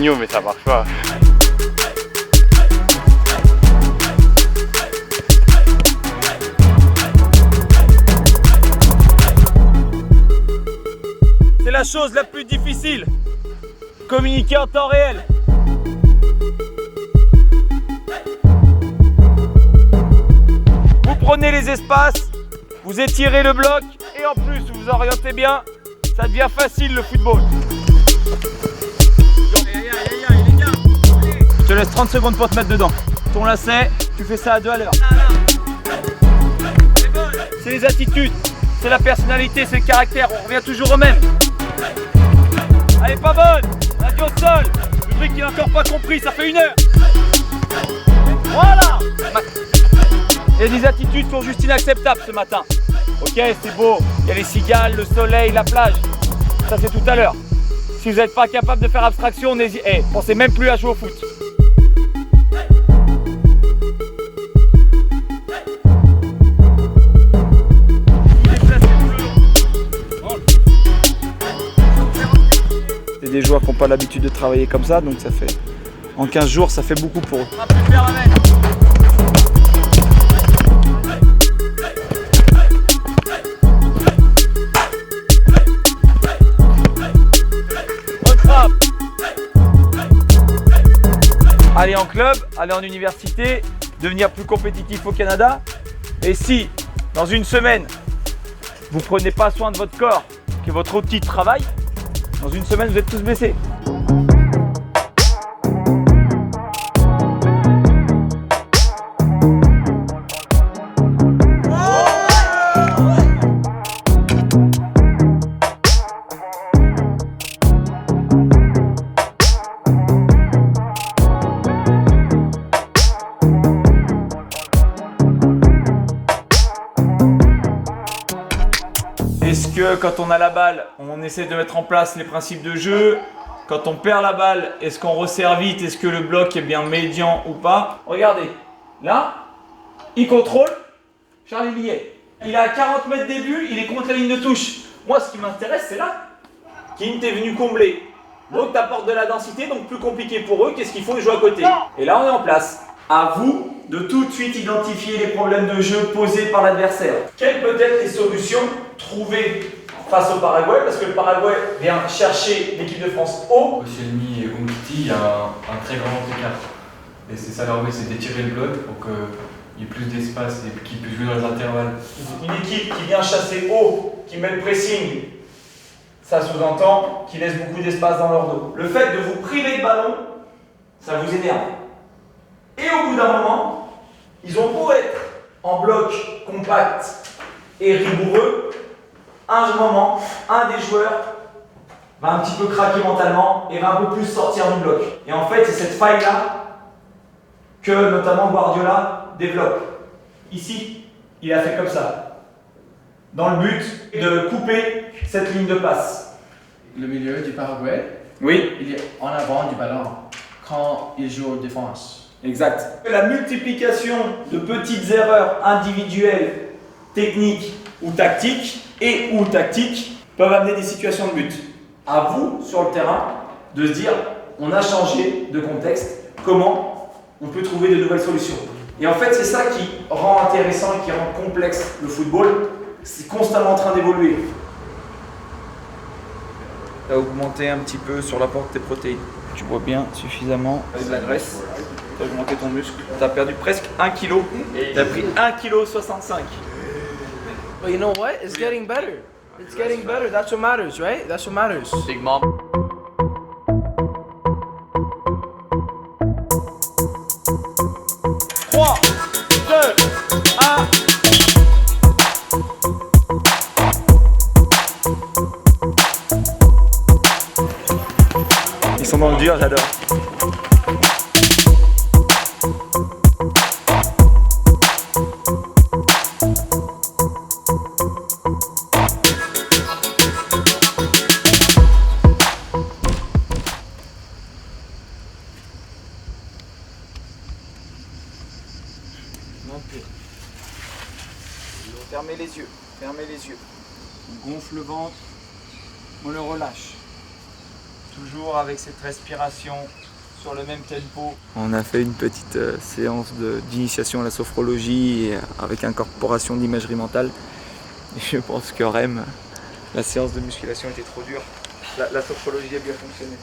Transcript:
mignon, mais ça marche pas. C'est la chose la plus difficile. Communiquer en temps réel. Vous prenez les espaces, vous étirez le bloc et en plus vous vous orientez bien, ça devient facile le football. Je te laisse 30 secondes pour te mettre dedans. Ton lacet, tu fais ça à 2 à l'heure. C'est les attitudes, c'est la personnalité, c'est le caractère, on revient toujours au même. Elle est pas bonne, radio au sol. Le truc qui n'a encore pas compris, ça fait 1 heure. Voilà. Et les attitudes sont juste inacceptables ce matin. Ok, c'est beau, il y a les cigales, le soleil, la plage. Ça c'est tout à l'heure. Si vous n'êtes pas capable de faire abstraction, pensez même plus à jouer au foot. C'est des joueurs qui n'ont pas l'habitude de travailler comme ça, donc ça fait en 15 jours, ça fait beaucoup pour eux. On va plus faire la même. Aller en club, aller en université, devenir plus compétitif au Canada. Et si, dans une semaine, vous ne prenez pas soin de votre corps, qui est votre outil de travail, dans une semaine, vous êtes tous blessés. Est-ce que quand on a la balle, on essaie de mettre en place les principes de jeu? Quand on perd la balle, est-ce qu'on resserre vite? Est-ce que le bloc est bien médian ou pas? Regardez, là, il contrôle, Charlie Liet. Il est à 40 mètres des buts, il est contre la ligne de touche. Moi, ce qui m'intéresse, c'est là. Kim t'es venu combler. Donc, tu apportes de la densité, donc plus compliqué pour eux. Qu'est-ce qu'il faut? Ils jouent à côté. Et là, on est en place. À vous de tout de suite identifier les problèmes de jeu posés par l'adversaire. Quelles peuvent être les solutions trouvées face au Paraguay? Parce que le Paraguay vient chercher l'équipe de France haut. Koscielny et Umtiti, il y a un très grand écart. Et c'est ça leur but, c'est d'étirer le bloc pour qu'il y ait plus d'espace et qu'ils puissent jouer dans les intervalles. Une équipe qui vient chasser haut, qui met le pressing, ça sous-entend qu'ils laissent beaucoup d'espace dans leur dos. Le fait de vous priver de ballon, ça vous énerve. Et au bout d'un moment, ils ont beau être en bloc compact et rigoureux, un moment, un des joueurs va un petit peu craquer mentalement et va un peu plus sortir du bloc. Et en fait, c'est cette faille-là que notamment Guardiola développe. Ici, il a fait comme ça, dans le but de couper cette ligne de passe. Le milieu du Paraguay, Oui, il est en avant du ballon quand il joue en défense. exact. La multiplication de petites erreurs individuelles, techniques ou tactiques, peuvent amener des situations de but. À vous, sur le terrain, de se dire, on a changé de contexte, comment on peut trouver de nouvelles solutions. Et en fait, c'est ça qui rend intéressant et qui rend complexe le football. C'est constamment en train d'évoluer. Tu as augmenté un petit peu sur l'apport de tes protéines. Tu bois bien suffisamment de la graisse. Tu as augmenté ton muscle. Tu as perdu presque 1 kg. Tu as pris 1,65 kg. But you know what? It's getting better. It's getting better. That's what matters, right? That's what matters. Big Mom. Trois, 2, 1. Ils sont dans le dur, j'adore. Fermez les yeux, fermez les yeux. On gonfle le ventre, on le relâche. toujours avec cette respiration sur le même tempo. On a fait une petite séance d'initiation à la sophrologie et avec incorporation d'imagerie mentale. Et je pense que REM, la séance de musculation était trop dure. La sophrologie a bien fonctionné.